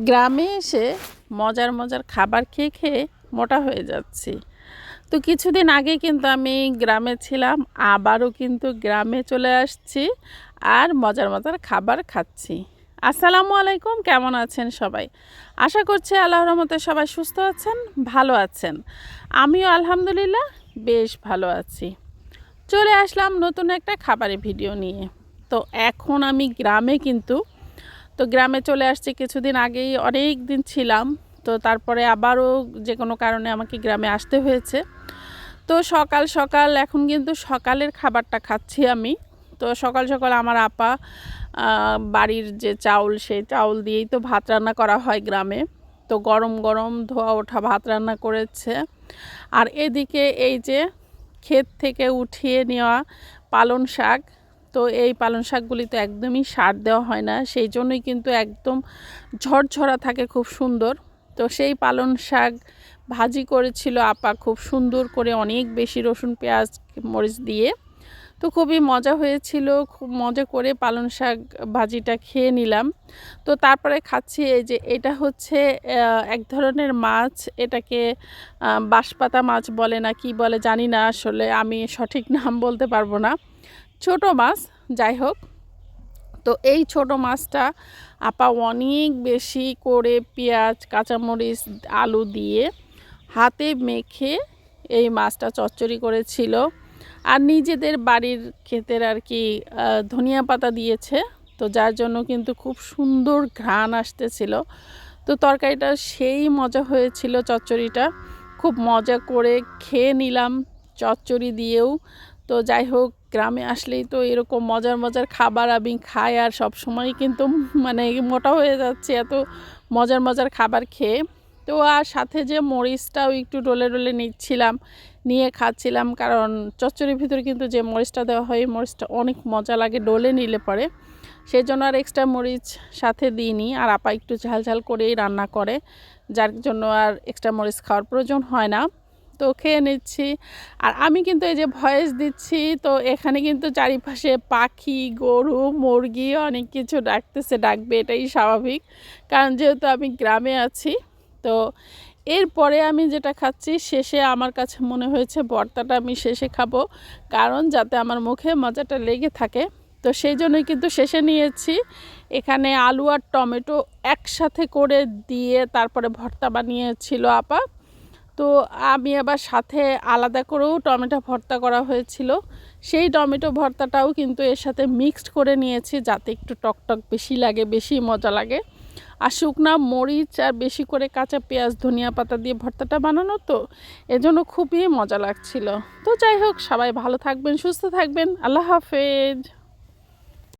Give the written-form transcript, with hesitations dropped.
গ্রামে এসে মজার মজার খাবার খেয়ে খেয়ে মোটা হয়ে যাচ্ছি। তো কিছুদিন আগে কিন্তু আমি গ্রামে ছিলাম, আবারও কিন্তু গ্রামে চলে আসছি আর মজার মজার খাবার খাচ্ছি। আসসালামু আলাইকুম, কেমন আছেন সবাই? আশা করছি আল্লাহর রহমতে সবাই সুস্থ আছেন, ভালো আছেন। আমিও আলহামদুলিল্লাহ বেশ ভালো আছি। চলে আসলাম নতুন একটা খাবারের ভিডিও নিয়ে। তো এখন আমি গ্রামে চলে আসছি। কিছুদিন আগেই অনেক দিন ছিলাম, তো তারপরে আবারও যে কোনো কারণে আমাকে গ্রামে আসতে হয়েছে। তো সকাল সকাল এখন কিন্তু সকালের খাবারটা খাচ্ছি আমি। তো সকাল সকাল আমার আপা বাড়ির যে চাউল, সেই চাউল দিয়েই তো ভাত রান্না করা হয় গ্রামে। তো গরম গরম ধোয়া ওঠা ভাত রান্না করেছে। আর এদিকে এই যে ক্ষেত থেকে উঠিয়ে নেওয়া পালং শাক, তো এই পালং শাকগুলি তো একদমই সার দেওয়া হয় না, সেই জন্যই কিন্তু একদম ঝরঝরা থাকে, খুব সুন্দর। তো সেই পালং শাক ভাজি করেছিল আপা খুব সুন্দর করে, অনেক বেশি রসুন পেঁয়াজ মরিচ দিয়ে। তো খুবই মজা হয়েছিল, খুব মজা করে পালং শাক ভাজিটা খেয়ে নিলাম। তো তারপরে খাচ্ছি এই যে এটা হচ্ছে এক ধরনের মাছ, এটাকে বাঁশপাতা মাছ বলে না কি বলে জানি না, আসলে আমি সঠিক নাম বলতে পারবো না। ছোট মাছ, যাই হোক। তো এই ছোট মাছটা আপা অনেক বেশি করে পেঁয়াজ কাঁচামরিচ আলু দিয়ে হাতে মেখে এই মাছটা চচ্চড়ি করেছিল। আর নিজেদের বাড়ির ক্ষেতের আর কি ধনিয়া পাতা দিয়েছে, তো যার জন্য কিন্তু খুব সুন্দর ঘ্রাণ আসতেছিল। তো তরকারিটা সেই মজা হয়েছিল, চচ্চড়িটা খুব মজা করে খেয়ে নিলাম চচ্চড়ি দিয়েও। তো যাই হোক, গ্রামে আসলেই তো এরকম মজার মজার খাবার আমি খাই, আর সব সময় কিন্তু মানে মোটা হয়ে যাচ্ছে এত মজার মজার খাবার খেয়ে। তো আর সাথে যে মরিচটাও একটু ডলে ডলে নিচ্ছিলাম, নিয়ে খাচ্ছিলাম, কারণ চচ্চড়ির ভিতরে কিন্তু যে মরিচটা দেওয়া হয়, এই মরিচটা অনেক মজা লাগে ডলে নিলে পরে, সেই জন্য আর এক্সট্রা মরিচ সাথে দিইনি। আর আপা একটু ঝাল ঝাল করেই রান্না করে, যার জন্য আর এক্সট্রা মরিচ খাওয়ার প্রয়োজন হয় না। তো খেয়ে নিচ্ছি। আর আমি কিন্তু এই যে ভয়েস দিচ্ছি, তো এখানে কিন্তু চারিপাশে পাখি, গরু, মুরগি অনেক কিছু ডাকবে, এটাই স্বাভাবিক, কারণ যেহেতু আমি গ্রামে আছি। তো এরপরে আমি যেটা খাচ্ছি, শেষে আমার কাছে মনে হয়েছে ভর্তাটা আমি শেষে খাবো, কারণ যাতে আমার মুখে মজাটা লেগে থাকে। তো সেই জন্যই কিন্তু শেষে নিয়েছি। এখানে আলু আর টমেটো একসাথে করে দিয়ে তারপরে ভর্তা বানিয়েছিল আপা। তো আমি আবার সাথে আলাদা করেও টমেটো ভর্তা করা হয়েছিল, সেই টমেটো ভর্তাটাও কিন্তু এর সাথে মিক্সড করে নিয়েছি, যাতে একটু টকটক বেশি লাগে, বেশি মজা লাগে। আর শুকনা মরিচ আর বেশি করে কাঁচা পেঁয়াজ ধনিয়া পাতা দিয়ে ভর্তাটা বানানো, তো এজন্য খুবই মজা লাগছিল। তো যাই হোক, সবাই ভালো থাকবেন, সুস্থ থাকবেন, আল্লাহ হাফেজ।